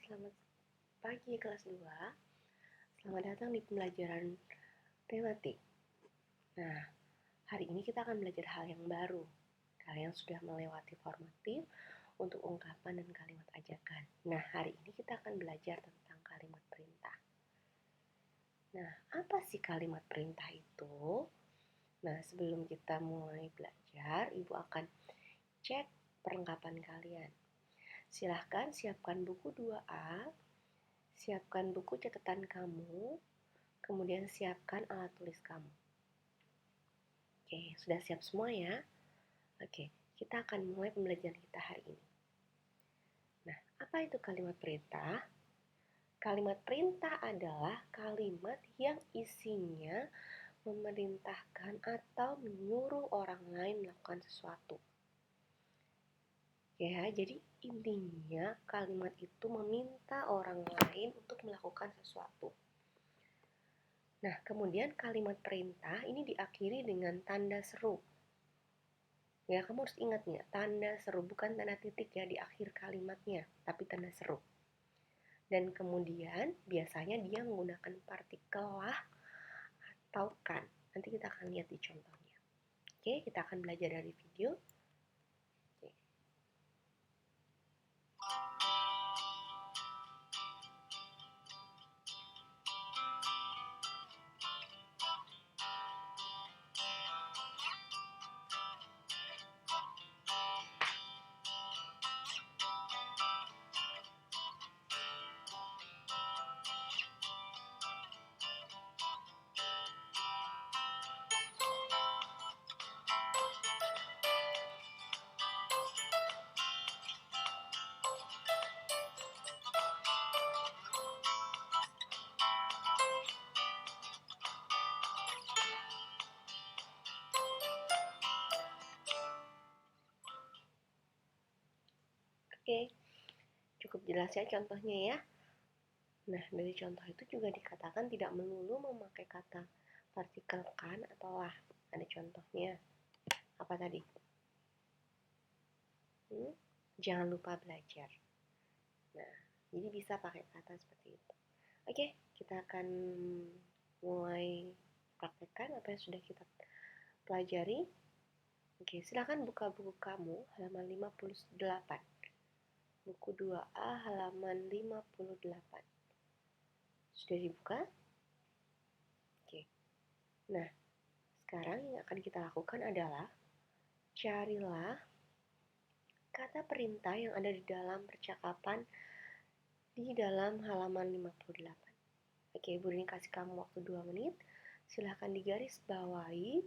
Selamat pagi kelas 2. Selamat datang di pembelajaran tematik. Nah, hari ini kita akan belajar hal yang baru. Kalian sudah melewati formatif untuk ungkapan dan kalimat ajakan. Nah, hari ini kita akan belajar tentang kalimat perintah. Nah, apa sih kalimat perintah itu? Nah, sebelum kita mulai belajar, Ibu akan cek perlengkapan kalian. Silahkan siapkan buku 2A, siapkan buku catatan kamu, kemudian siapkan alat tulis kamu. Oke, sudah siap semua ya? Oke, kita akan mulai pembelajaran kita hari ini. Nah, apa itu kalimat perintah? Kalimat perintah adalah kalimat yang isinya memerintahkan atau menyuruh orang lain melakukan sesuatu. Ya, jadi intinya kalimat itu meminta orang lain untuk melakukan sesuatu. Nah, kemudian kalimat perintah ini diakhiri dengan tanda seru. Ya, kamu harus ingat nih, tanda seru, bukan tanda titik ya di akhir kalimatnya, tapi tanda seru. Dan kemudian biasanya dia menggunakan partikel lah atau kan. Nanti kita akan lihat di contohnya. Oke, kita akan belajar dari video. Oke. Oke, cukup jelas ya contohnya ya. Nah, dari contoh itu juga dikatakan tidak melulu memakai kata partikel kan atau lah. Ada contohnya. Apa tadi? Jangan lupa belajar. Nah, jadi bisa pakai kata seperti itu. Oke, kita akan mulai praktekkan apa yang sudah kita pelajari. Oke, silakan buka buku kamu halaman 58. Buku 2A halaman 58. Sudah dibuka? Oke. Nah, sekarang yang akan kita lakukan adalah carilah kata perintah yang ada di dalam percakapan di dalam halaman 58. Oke, Ibu Rini kasih kamu waktu 2 menit. Silahkan digaris bawahi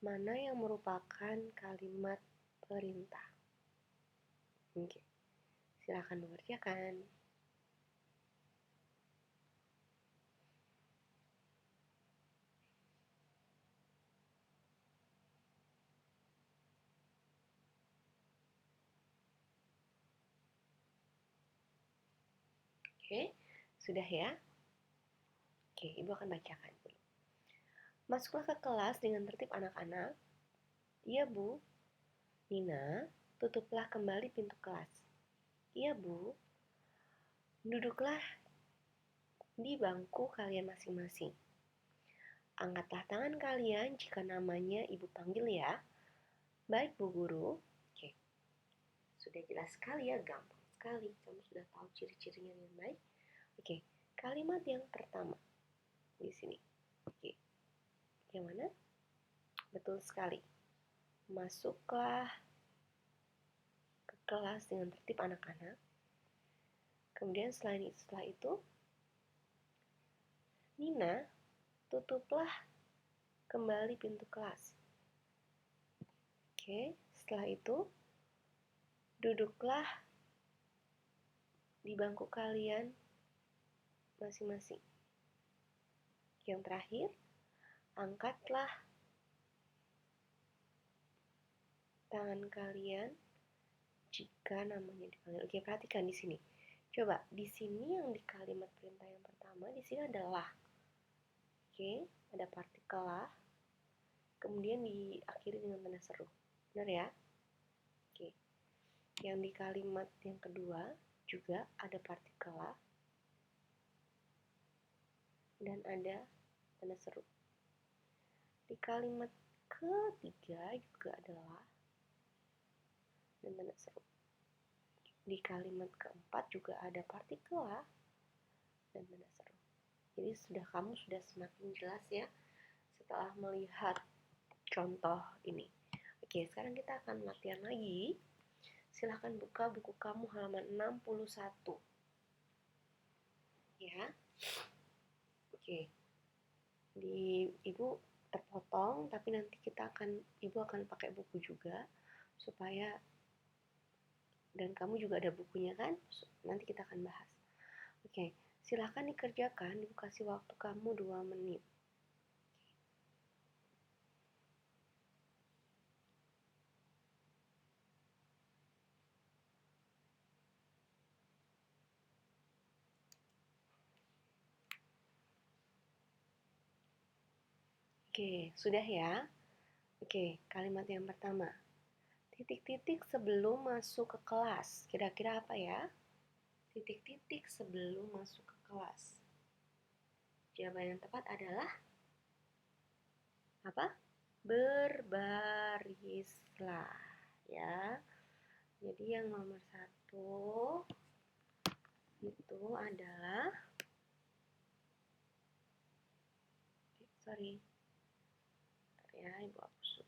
mana yang merupakan kalimat perintah. Oke, silahkan mengerjakan. Oke, sudah ya? Oke, Ibu akan bacakan dulu. Masuklah ke kelas dengan tertib anak-anak. Iya, Bu. Nina, tutuplah kembali pintu kelas. Iya, Bu. Duduklah di bangku kalian masing-masing. Angkatlah tangan kalian jika namanya Ibu panggil ya. Baik, Bu Guru. Oke. Sudah jelas sekali ya, gampang sekali. Kamu sudah tahu ciri-cirinya dengan baik. Oke, kalimat yang pertama di sini. Oke. Yang mana? Betul sekali. Masuklah ke kelas dengan tertib anak-anak. Kemudian setelah itu, Nina, tutuplah kembali pintu kelas. Oke, setelah itu, duduklah di bangku kalian masing-masing. Yang terakhir, angkatlah tangan kalian jika namanya dipanggil. Oke, perhatikan di sini. Coba di sini yang di kalimat perintah yang pertama di sini adalah. Oke, ada partikel lah. Kemudian diakhiri dengan tanda seru. Benar ya? Oke. Yang di kalimat yang kedua, juga ada partikelah dan ada tanda seru. Di kalimat ketiga juga adalah dan tanda seru. Di kalimat keempat juga ada partikelah dan tanda seru. Jadi kamu sudah semakin jelas ya setelah melihat contoh ini. Oke, sekarang kita akan latihan lagi. Silahkan buka buku kamu halaman 61. Ya. Oke. Ibu terpotong, tapi nanti Ibu akan pakai buku juga supaya, dan kamu juga ada bukunya kan? Nanti kita akan bahas. Oke, silahkan dikerjakan. Ibu kasih waktu kamu 2 menit. Oke, sudah ya? Oke, kalimat yang pertama. Titik-titik sebelum masuk ke kelas. Kira-kira apa ya? Titik-titik sebelum masuk ke kelas. Jawaban yang tepat adalah apa? Berbarislah. Ya. Jadi yang nomor 1 itu adalah ya, Ibu hapus.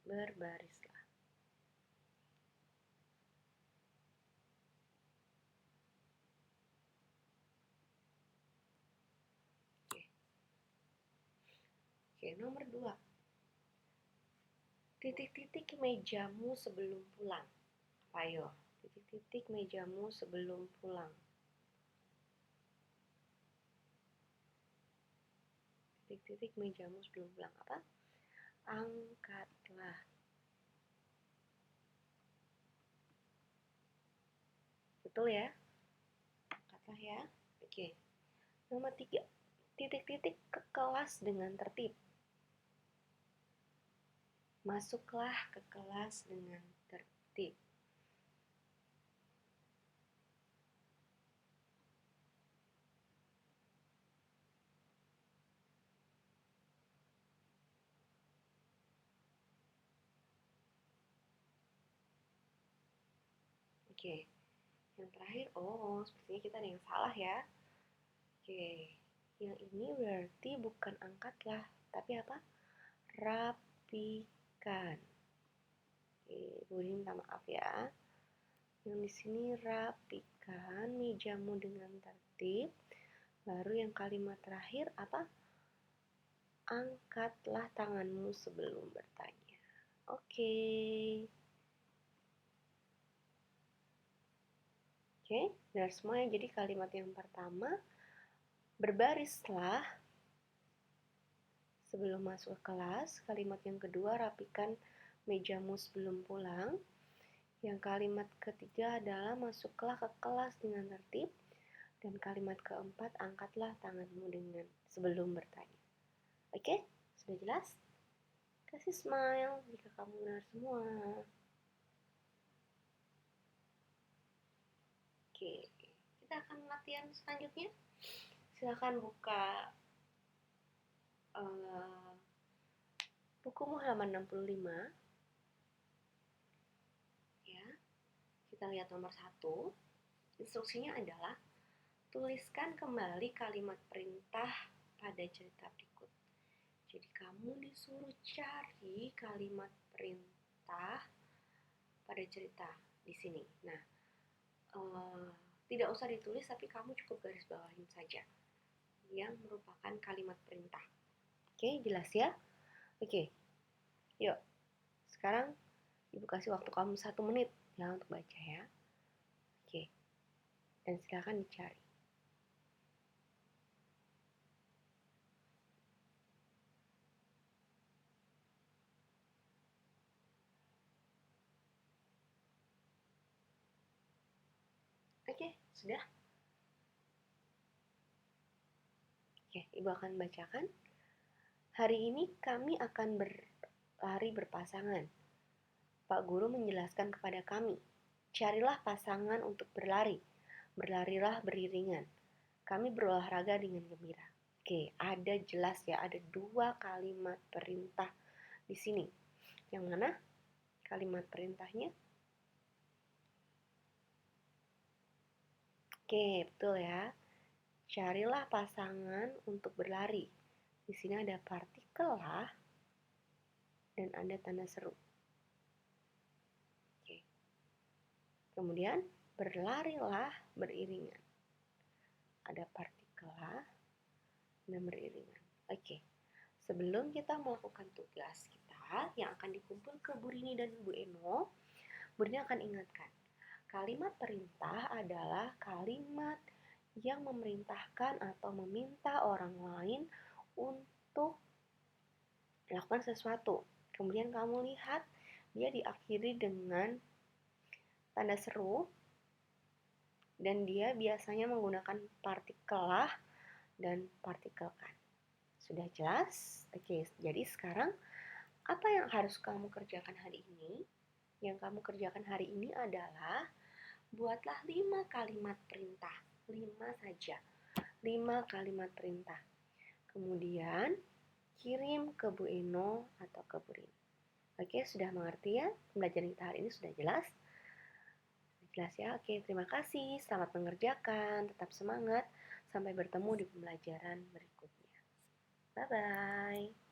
Berbarislah. Oke, nomor 2. Titik-titik mejamu sebelum pulang. Ayo, titik-titik mejamu sebelum pulang. Titik-titik mejamu sebelum pulang apa? Angkatlah. Betul ya? Angkatlah ya. Oke. Nomor 3. Titik-titik ke kelas dengan tertib. Masuklah ke kelas dengan tertib. Oke. Yang terakhir, sepertinya kita ada yang salah ya. Oke. Yang ini berarti bukan angkatlah, tapi apa? Rapikan. Oke, Bu minta maaf ya. Yang di sini rapikan mejamu dengan tertib. Baru yang kalimat terakhir apa? Angkatlah tanganmu sebelum bertanya. Oke. Oke, benar semua ya. Jadi kalimat yang pertama, berbarislah sebelum masuk ke kelas. Kalimat yang kedua, rapikan mejamu sebelum pulang. Yang kalimat ketiga adalah masuklah ke kelas dengan tertib. Dan kalimat keempat, angkatlah tanganmu dengan sebelum bertanya. Oke, sudah jelas? Kasih smile jika kamu benar semua. Oke, kita akan latihan selanjutnya. Silakan buka bukumu halaman 65. Ya, kita lihat nomor 1. Instruksinya adalah tuliskan kembali kalimat perintah pada cerita berikut. Jadi kamu disuruh cari kalimat perintah pada cerita di sini. Nah, tidak usah ditulis, tapi kamu cukup garis bawahin saja yang merupakan kalimat perintah. Oke, jelas ya? Oke, yuk. Sekarang Ibu kasih waktu kamu 1 menit ya untuk baca ya. Oke, dan silakan dicari. Oke, sudah? Oke, Ibu akan bacakan. Hari ini kami akan berlari berpasangan. Pak Guru menjelaskan kepada kami, carilah pasangan untuk berlari. Berlarilah beriringan. Kami berolahraga dengan gembira. Oke, ada jelas ya, ada 2 kalimat perintah di sini. Yang mana kalimat perintahnya? Oke, betul ya. Carilah pasangan untuk berlari. Di sini ada partikel lah dan ada tanda seru. Oke. Kemudian berlarilah beriringan. Ada partikel lah dan beriringan. Oke. Sebelum kita melakukan tugas kita yang akan dikumpul ke Bu Rini dan Bu Eno, Bu Rini akan ingatkan, kalimat perintah adalah kalimat yang memerintahkan atau meminta orang lain untuk melakukan sesuatu. Kemudian kamu lihat dia diakhiri dengan tanda seru dan dia biasanya menggunakan partikel lah dan partikel kan. Sudah jelas? Oke, jadi sekarang apa yang harus kamu kerjakan hari ini? Yang kamu kerjakan hari ini adalah buatlah 5 kalimat perintah. 5 saja. 5 kalimat perintah. Kemudian kirim ke Bu Eno atau ke Bu Rini. Oke, sudah mengerti ya? Pembelajaran kita hari ini sudah jelas? Jelas ya? Oke, terima kasih. Selamat mengerjakan. Tetap semangat. Sampai bertemu di pembelajaran berikutnya. Bye-bye.